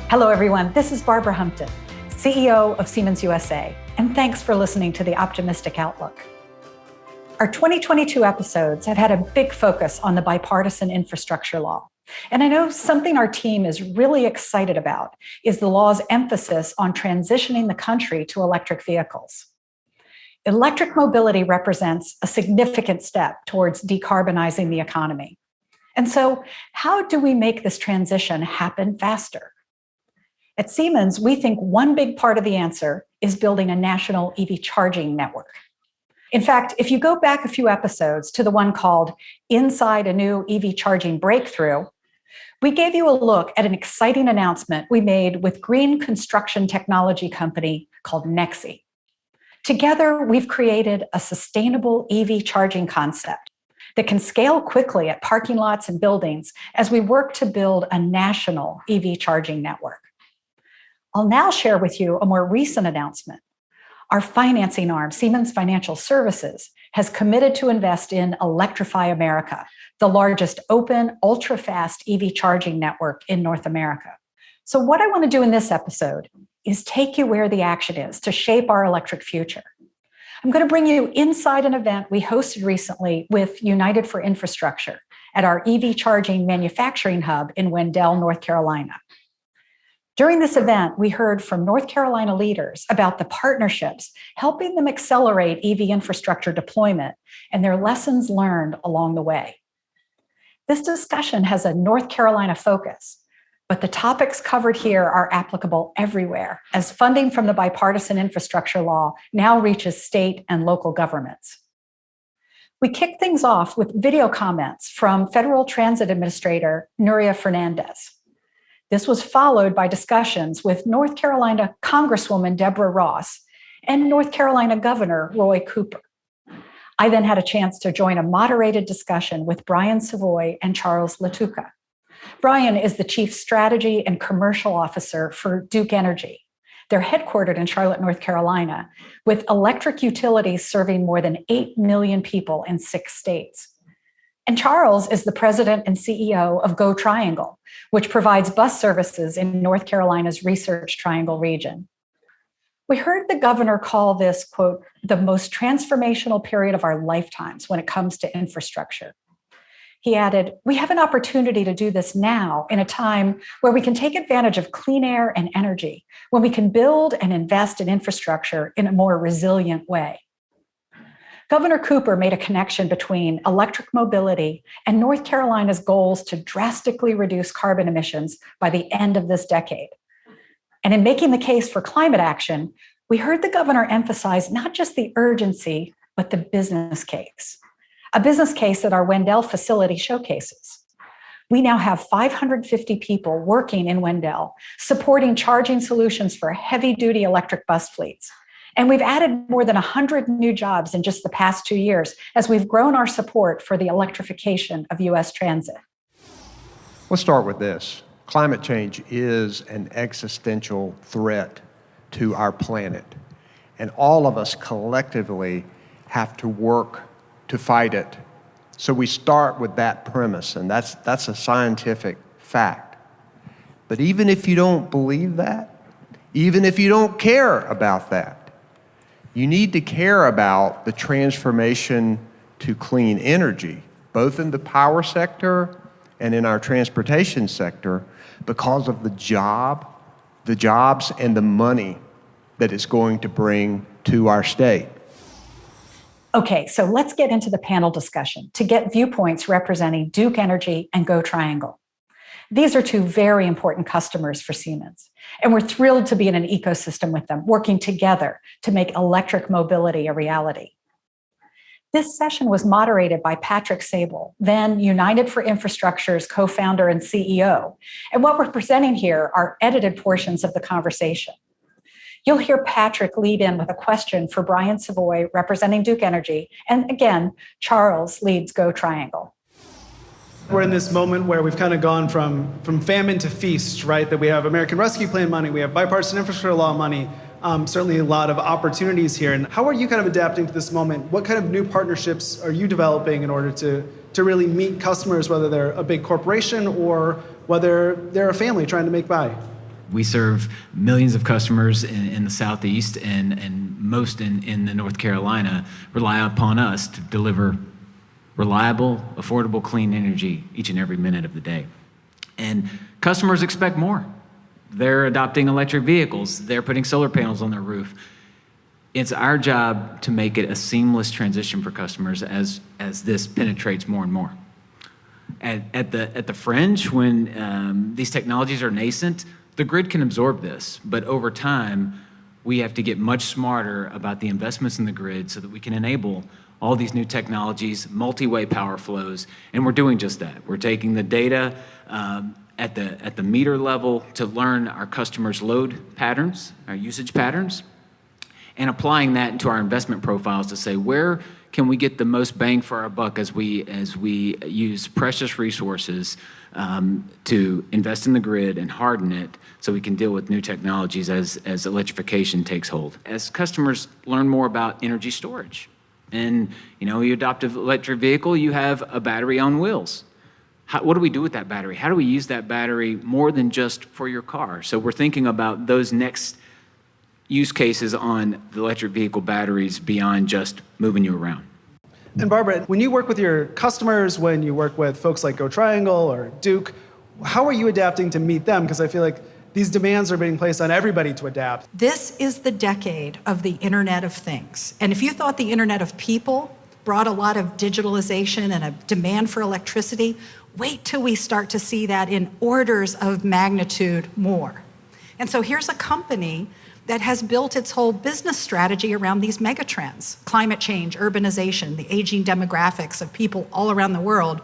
Hello, everyone. This is Barbara Humpton, CEO of Siemens USA, and thanks for listening to The Optimistic Outlook. Our 2022 episodes have had a big focus on the bipartisan infrastructure law. And I know something our team is really excited about is the law's emphasis on transitioning the country to electric vehicles. Electric mobility represents a significant step towards decarbonizing the economy. And so, how do we make this transition happen faster? At Siemens, we think one big part of the answer is building a national EV charging network. In fact, if you go back a few episodes to the one called Inside a New EV Charging Breakthrough, we gave you a look at an exciting announcement we made with green construction technology company called Nexi. Together, we've created a sustainable EV charging concept that can scale quickly at parking lots and buildings as we work to build a national EV charging network. I'll now share with you a more recent announcement. Our financing arm, Siemens Financial Services, has committed to invest in Electrify America, the largest open, ultra-fast EV charging network in North America. So what I want to do in this episode is take you where the action is to shape our electric future. I'm going to bring you inside an event we hosted recently with United for Infrastructure at our EV charging manufacturing hub in Wendell, North Carolina. During this event, we heard from North Carolina leaders about the partnerships helping them accelerate EV infrastructure deployment and their lessons learned along the way. This discussion has a North Carolina focus, but the topics covered here are applicable everywhere as funding from the bipartisan infrastructure law now reaches state and local governments. We kicked things off with video comments from Federal Transit Administrator Nuria Fernandez. This was followed by discussions with North Carolina Congresswoman Deborah Ross and North Carolina Governor Roy Cooper. I then had a chance to join a moderated discussion with Brian Savoy and Charles Lattuca. Brian is the Chief Strategy and Commercial Officer for Duke Energy. They're headquartered in Charlotte, North Carolina, with electric utilities serving more than 8 million people in 6 states. And Charles is the president and CEO of GoTriangle, which provides bus services in North Carolina's Research Triangle region. We heard the governor call this, quote, the most transformational period of our lifetimes when it comes to infrastructure. He added, we have an opportunity to do this now in a time where we can take advantage of clean air and energy, when we can build and invest in infrastructure in a more resilient way. Governor Cooper made a connection between electric mobility and North Carolina's goals to drastically reduce carbon emissions by the end of this decade. And in making the case for climate action, we heard the governor emphasize not just the urgency, but the business case, a business case that our Wendell facility showcases. We now have 550 people working in Wendell, supporting charging solutions for heavy-duty electric bus fleets. And we've added more than 100 new jobs in just the past 2 years as we've grown our support for the electrification of U.S. transit. Let's start with this. Climate change is an existential threat to our planet. And all of us collectively have to work to fight it. So we start with that premise, and that's a scientific fact. But even if you don't believe that, even if you don't care about that, you need to care about the transformation to clean energy, both in the power sector and in our transportation sector, because of the jobs and the money that it's going to bring to our state. Okay, so let's get into the panel discussion to get viewpoints representing Duke Energy and GoTriangle. These are 2 very important customers for Siemens, and we're thrilled to be in an ecosystem with them, working together to make electric mobility a reality. This session was moderated by Patrick Sable, then United for Infrastructure's co-founder and CEO, and what we're presenting here are edited portions of the conversation. You'll hear Patrick lead in with a question for Brian Savoy, representing Duke Energy, and again, Charles leads GoTriangle. We're in this moment where we've kind of gone from famine to feast, right? That we have American Rescue Plan money, we have bipartisan infrastructure law money, certainly a lot of opportunities here. And how are you kind of adapting to this moment? What kind of new partnerships are you developing in order to really meet customers, whether they're a big corporation or whether they're a family trying to make by? We serve millions of customers in the Southeast, and most in the North Carolina rely upon us to deliver reliable, affordable, clean energy each and every minute of the day. And customers expect more. They're adopting electric vehicles. They're putting solar panels on their roof. It's our job to make it a seamless transition for customers as this penetrates more and more. At the fringe, when these technologies are nascent, the grid can absorb this, but over time, we have to get much smarter about the investments in the grid so that we can enable all these new technologies, multi-way power flows, and we're doing just that. We're taking the data at the meter level to learn our customers' load patterns, our usage patterns, and applying that into our investment profiles to say, where can we get the most bang for our buck as we use precious resources to invest in the grid and harden it so we can deal with new technologies as electrification takes hold. As customers learn more about energy storage, and you adopt an electric vehicle, you have a battery on wheels. What do we do with that battery? How do we use that battery more than just for your car? So we're thinking about those next use cases on the electric vehicle batteries beyond just moving you around. And Barbara, when you work with your customers, when you work with folks like GoTriangle or Duke, how are you adapting to meet them? Because I feel like these demands are being placed on everybody to adapt. This is the decade of the Internet of Things. And if you thought the Internet of People brought a lot of digitalization and a demand for electricity, wait till we start to see that in orders of magnitude more. And so here's a company that has built its whole business strategy around these megatrends: climate change, urbanization, the aging demographics of people all around the world.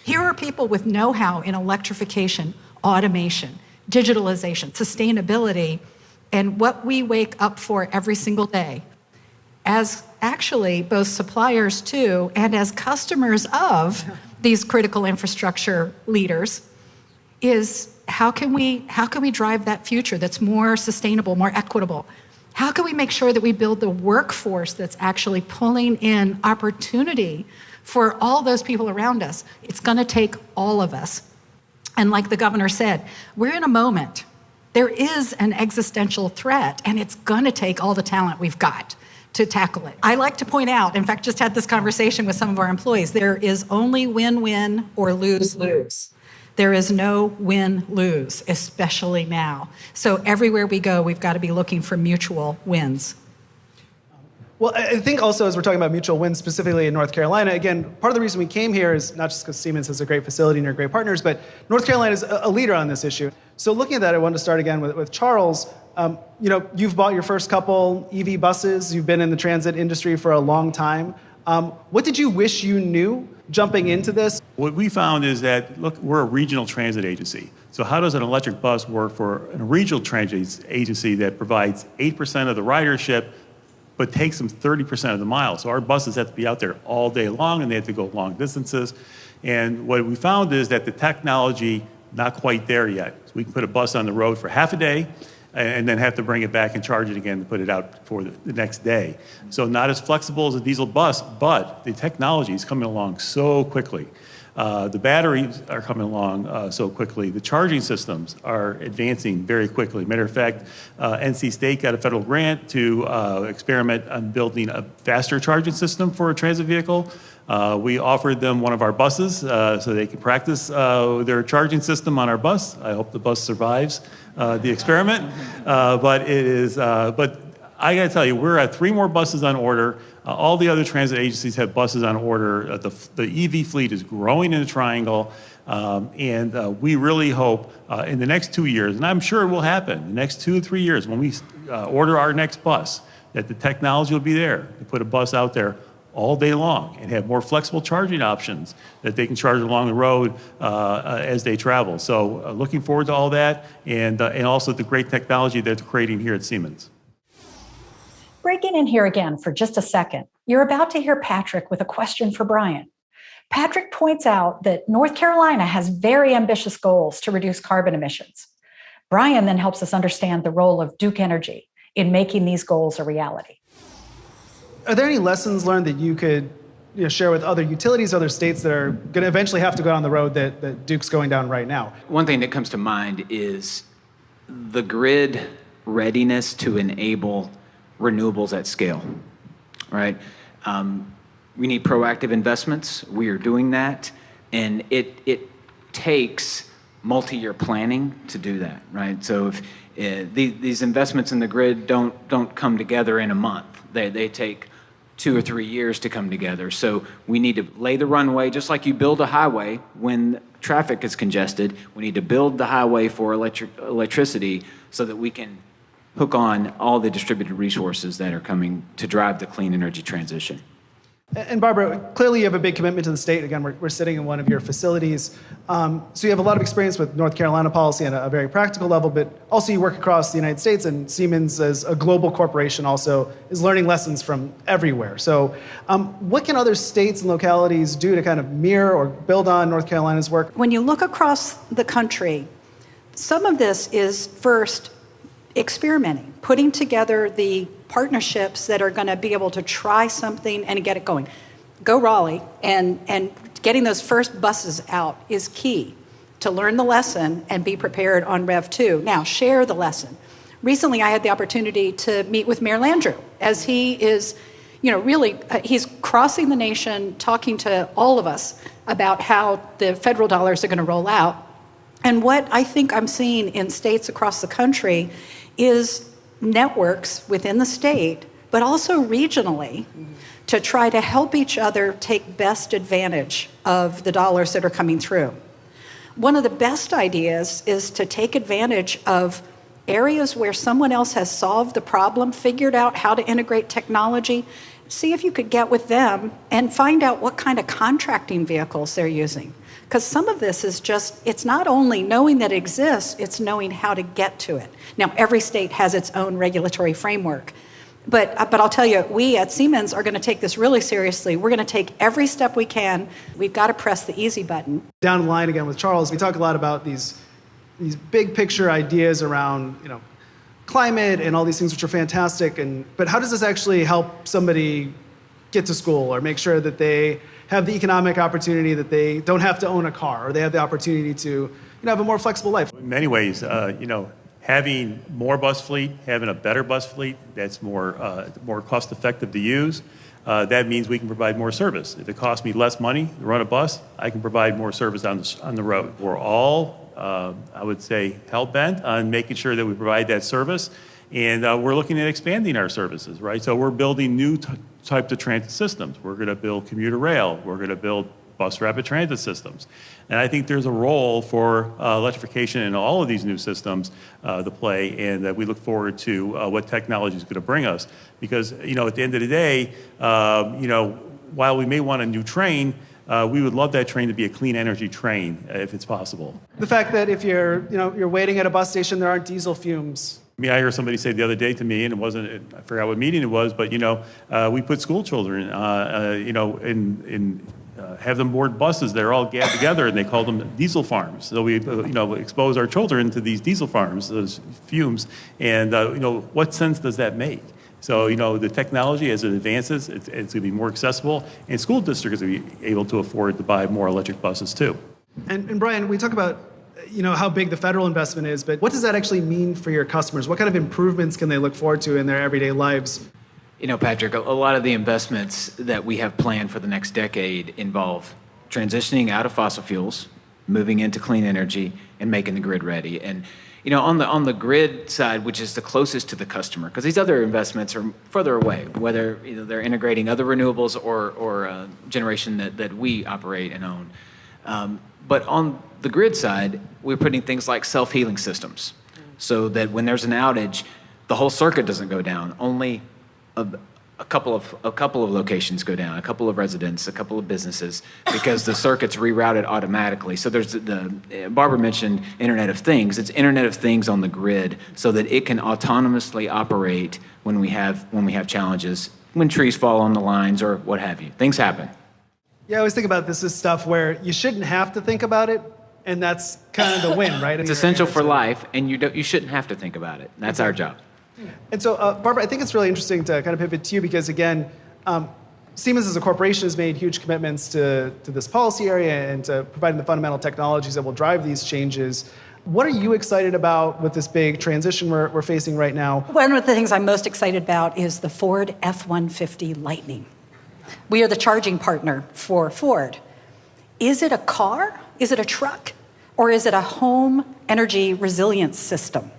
Here are people with know-how in electrification, automation, digitalization, sustainability, and what we wake up for every single day as actually both suppliers to and as customers of these critical infrastructure leaders is how can we drive that future that's more sustainable, more equitable? How can we make sure that we build the workforce that's actually pulling in opportunity for all those people around us? It's going to take all of us. And like the governor said, we're in a moment. There is an existential threat, and it's going to take all the talent we've got to tackle it. I like to point out, in fact, just had this conversation with some of our employees, there is only win-win or lose-lose. There is no win-lose, especially now. So everywhere we go, we've got to be looking for mutual wins. Well, I think also as we're talking about mutual wins, specifically in North Carolina, again, part of the reason we came here is not just because Siemens has a great facility and are great partners, but North Carolina is a leader on this issue. So looking at that, I wanted to start again with Charles. You've bought your first couple EV buses. You've been in the transit industry for a long time. What did you wish you knew jumping into this? What we found is that, look, we're a regional transit agency. So how does an electric bus work for a regional transit agency that provides 8% of the ridership, but takes them 30% of the miles? So our buses have to be out there all day long, and they have to go long distances. And what we found is that the technology, not quite there yet. So we can put a bus on the road for half a day, and then have to bring it back and charge it again to put it out for the next day. So not as flexible as a diesel bus, but the technology is coming along so quickly. The batteries are coming along so quickly. The charging systems are advancing very quickly. Matter of fact, NC State got a federal grant to experiment on building a faster charging system for a transit vehicle. We offered them one of our buses so they can practice their charging system on our bus. I hope the bus survives the experiment. But I got to tell you, we're at 3 more buses on order. All the other transit agencies have buses on order. The EV fleet is growing in the Triangle. And we really hope in the next 2 years, and I'm sure it will happen, the next 2 or 3 years when we order our next bus, that the technology will be there to put a bus out there all day long and have more flexible charging options that they can charge along the road as they travel. So looking forward to all that, and also the great technology that they're creating here at Siemens. Breaking in here again for just a second, you're about to hear Patrick with a question for Brian. Patrick points out that North Carolina has very ambitious goals to reduce carbon emissions. Brian then helps us understand the role of Duke Energy in making these goals a reality. Are there any lessons learned that you could share with other utilities, other states that are going to eventually have to go down the road that Duke's going down right now? One thing that comes to mind is the grid readiness to enable renewables at scale, right? We need proactive investments. We are doing that, and it takes multi-year planning to do that, right? So if these investments in the grid don't come together in a month, they take 2 or 3 years to come together. So we need to lay the runway, just like you build a highway when traffic is congested. We need to build the highway for electricity so that we can hook on all the distributed resources that are coming to drive the clean energy transition. And Barbara, clearly you have a big commitment to the state. Again, we're sitting in one of your facilities. So you have a lot of experience with North Carolina policy on a very practical level, but also you work across the United States, and Siemens, as a global corporation, also is learning lessons from everywhere. So what can other states and localities do to kind of mirror or build on North Carolina's work? When you look across the country, some of this is first experimenting, putting together the partnerships that are going to be able to try something and get it going. Go Raleigh, and getting those first buses out is key to learn the lesson and be prepared on Rev 2. Now, share the lesson. Recently, I had the opportunity to meet with Mayor Landrieu, as he is, really, he's crossing the nation, talking to all of us about how the federal dollars are going to roll out. And what I think I'm seeing in states across the country is networks within the state, but also regionally, to try to help each other take best advantage of the dollars that are coming through. One of the best ideas is to take advantage of areas where someone else has solved the problem, figured out how to integrate technology, see if you could get with them and find out what kind of contracting vehicles they're using. Because some of this is just, it's not only knowing that it exists, it's knowing how to get to it. Now, every state has its own regulatory framework. But I'll tell you, we at Siemens are going to take this really seriously. We're going to take every step we can. We've got to press the easy button. Down the line again with Charles, we talk a lot about these big picture ideas around, climate and all these things, which are fantastic. But how does this actually help somebody get to school or make sure that they have the economic opportunity, that they don't have to own a car, or they have the opportunity to have a more flexible life? In many ways, having more bus fleet, having a better bus fleet that's more cost effective to use, that means we can provide more service. If it costs me less money to run a bus, I can provide more service on the road. We're all, I would say, hell-bent on making sure that we provide that service, and we're looking at expanding our services, right? So we're building new types of transit systems. We're going to build commuter rail. We're going to build bus rapid transit systems. And I think there's a role for electrification in all of these new systems to play, and that we look forward to what technology is going to bring us. Because, at the end of the day, while we may want a new train, we would love that train to be a clean energy train if it's possible. The fact that if you're waiting at a bus station, there aren't diesel fumes. I heard somebody say the other day to me, and I forgot what meeting it was, but, we put school children, have them board buses. They're all gathered together, and they call them diesel farms. So we, expose our children to these diesel farms, those fumes, and, what sense does that make? So, the technology, as it advances, it's going to be more accessible, and school districts are going to be able to afford to buy more electric buses, too. And Brian, we talk about, how big the federal investment is, but what does that actually mean for your customers? What kind of improvements can they look forward to in their everyday lives? Patrick, a lot of the investments that we have planned for the next decade involve transitioning out of fossil fuels, moving into clean energy, and making the grid ready. And, on the grid side, which is the closest to the customer, because these other investments are further away, whether they're integrating other renewables or generation that we operate and own. But on the grid side, we're putting things like self-healing systems, so that when there's an outage, the whole circuit doesn't go down. Only a couple of locations go down, a couple of residents, a couple of businesses, because the circuit's rerouted automatically. So there's Barbara mentioned Internet of Things. It's Internet of Things on the grid, so that it can autonomously operate when we have challenges, when trees fall on the lines or what have you. Things happen. Yeah, I always think about this as stuff where you shouldn't have to think about it, and that's kind of the win, right? It's essential for life, and you shouldn't have to think about it. That's our job. And so, Barbara, I think it's really interesting to kind of pivot to you, because, again, Siemens as a corporation has made huge commitments to this policy area and to providing the fundamental technologies that will drive these changes. What are you excited about with this big transition we're facing right now? One of the things I'm most excited about is the Ford F-150 Lightning. We are the charging partner for Ford. Is it a car? Is it a truck? Or is it a home energy resilience system?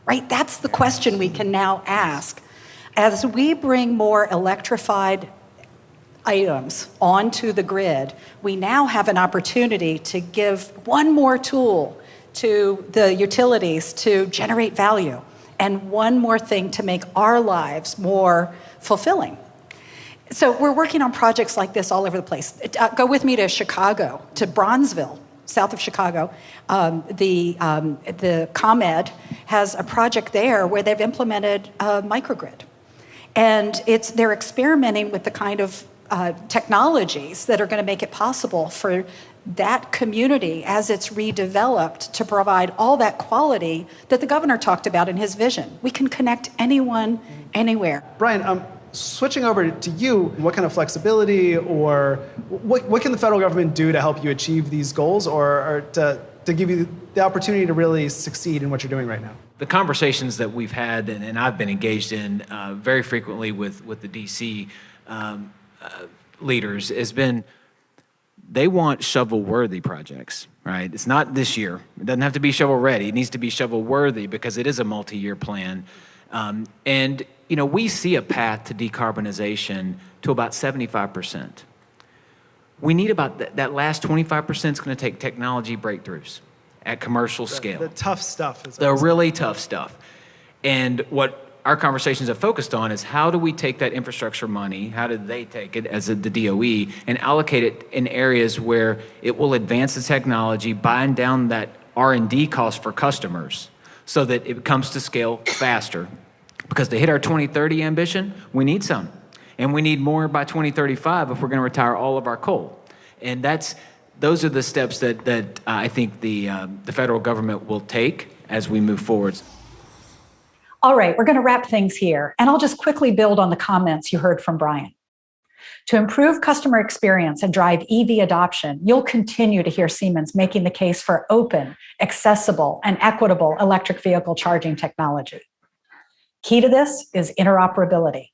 Right? That's the question we can now ask. As we bring more electrified items onto the grid, we now have an opportunity to give one more tool to the utilities to generate value, and one more thing to make our lives more fulfilling. So we're working on projects like this all over the place. Go with me to Chicago, to Bronzeville, south of Chicago. The ComEd has a project there where they've implemented a microgrid. And they're experimenting with the kind of technologies that are going to make it possible for that community, as it's redeveloped, to provide all that quality that the governor talked about in his vision. We can connect anyone, anywhere. Brian, switching over to you, what kind of flexibility or what can the federal government do to help you achieve these goals, or to give you the opportunity to really succeed in what you're doing right now? The conversations that we've had and I've been engaged in very frequently with the DC leaders has been, they want shovel-worthy projects, right? It's not this year. It doesn't have to be shovel-ready. It needs to be shovel-worthy because it is a multi-year plan. And we see a path to decarbonization to about 75%. We need about that last 25% is going to take technology breakthroughs at commercial scale. The tough stuff. The really tough stuff. And what our conversations have focused on is, how do we take that infrastructure money, how do they take it as the DOE, and allocate it in areas where it will advance the technology, buying down that R&D cost for customers so that it comes to scale faster. Because to hit our 2030 ambition, we need some. And we need more by 2035 if we're going to retire all of our coal. And those are the steps that I think the federal government will take as we move forward. All right, we're going to wrap things here, and I'll just quickly build on the comments you heard from Brian. To improve customer experience and drive EV adoption, you'll continue to hear Siemens making the case for open, accessible, and equitable electric vehicle charging technology. Key to this is interoperability.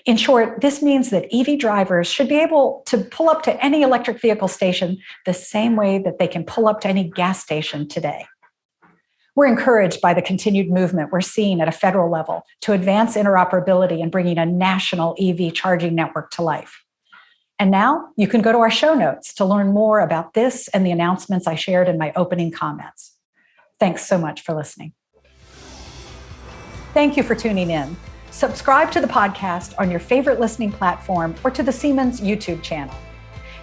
In short, this means that EV drivers should be able to pull up to any electric vehicle station the same way that they can pull up to any gas station today. We're encouraged by the continued movement we're seeing at a federal level to advance interoperability and bringing a national EV charging network to life. And now you can go to our show notes to learn more about this and the announcements I shared in my opening comments. Thanks so much for listening. Thank you for tuning in. Subscribe to the podcast on your favorite listening platform or to the Siemens YouTube channel.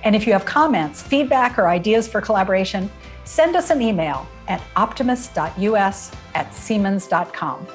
And if you have comments, feedback, or ideas for collaboration, send us an email at optimist.us@siemens.com.